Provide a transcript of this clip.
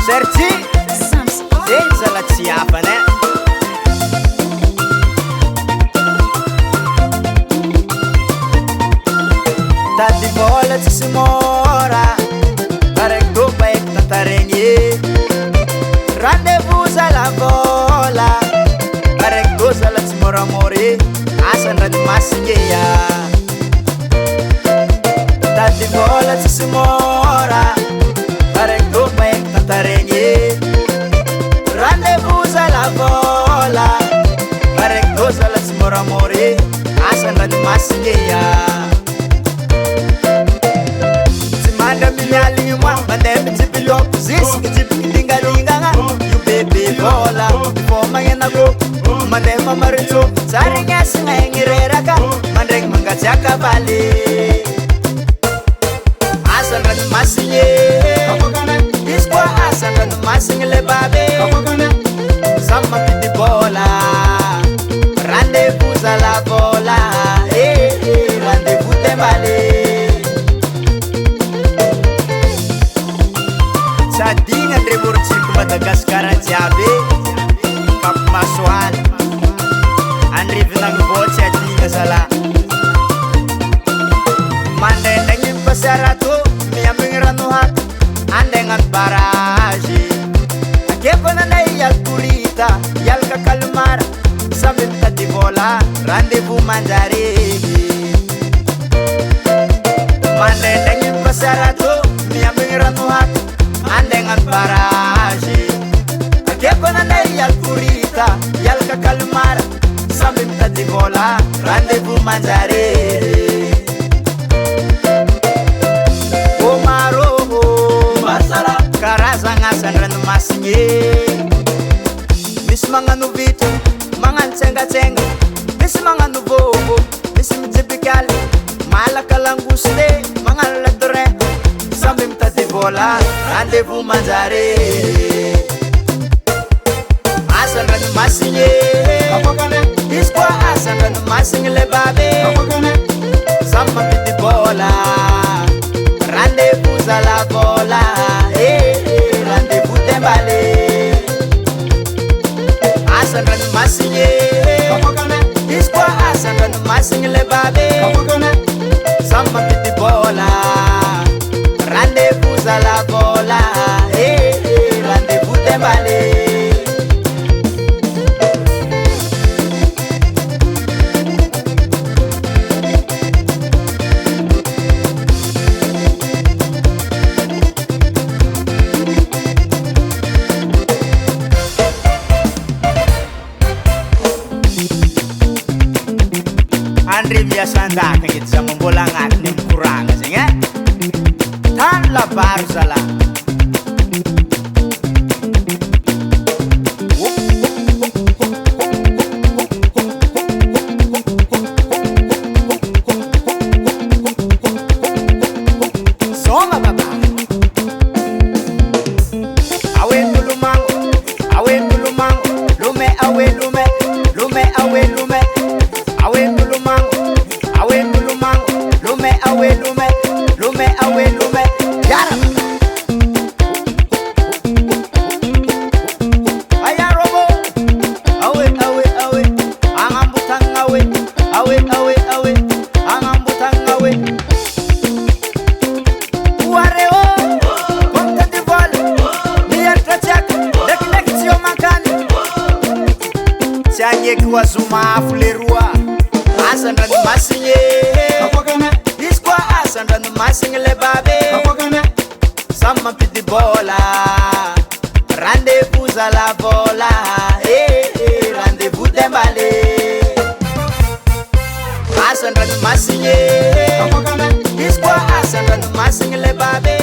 Sergi Zala tsy hafana Tadi vola tsisy mora Tarek dopa ek tataregny Rendez-vous zala vola Tarek do zala tsy moramora Asan-dranomasigny Tadi vola tsisy mora Tarek dopa ek tataregny Rendez-vous zala vola Tarek do zala tsy moramora Asan-dranomasigny Manda mialingi mwa Mande mjipiloko Zisi kijipikitingalinganga You baby vola Before mangena go Mande mamarito Sari ngasi ngengireraka Mandreng mangajaka bali Asan ranu masinye Iskwa asan ranu masinye le babe Sama piti bola Rendez-vous à la vola Rendez-vous tembale Sadinga Andrevortsirko Madagasikara jiaby Kapo masoala Andrivinagny voatsy adinga zala Mandraindagny mipasiarato Miambigny rano hato Andegnany barage Akeko nanay alkorita Ialaka kalmara Samby mitady vola Rendez-vous manjare Mandraindagny mipasiarato Miambigny rano hato Andengan barage Akeko nanay alkorita Ialaka kalmara Samby mitady vola Rendez-vous manjare Omaro Masala Karazagna asan-dranomasigny Misy magnano vita Magnano tsengatsenga Misy magnano vovo Misy mijibikaly Malaka langouste Magnano ladrin Samby mitady vola Rendez-vous manjare Asan-dranomasigny Izy koa asan-dranomasigny le babe Samby mampity vola Rendez-vous à la vola Rendez-vous tembale Asan-dranomasigny Izy koa asan-dranomasigny le babe Samby mampity vola Rendez-vous à la vola Rendez-vous tembale Andri biasa ndak gitu sama bolangan nih kurang sih ya Tan labar salah Songa baba Awe dulu mang Lume awe lume awe lume Awe dulu mang Lume awe lume Yara Aya robo Awe Angambutang awe Angambutang awe Wareo Ponta di vol Miar kacak Dek sio makani Sianye kwa zuma fulerua Asan-dranomasigny Izy koa asan-dranomasigny le babe Samby mampity vola Rendez-vous à la vola Rendez-vous tembale Asan-dranomasigny Izy koa asan-dranomasigny le babe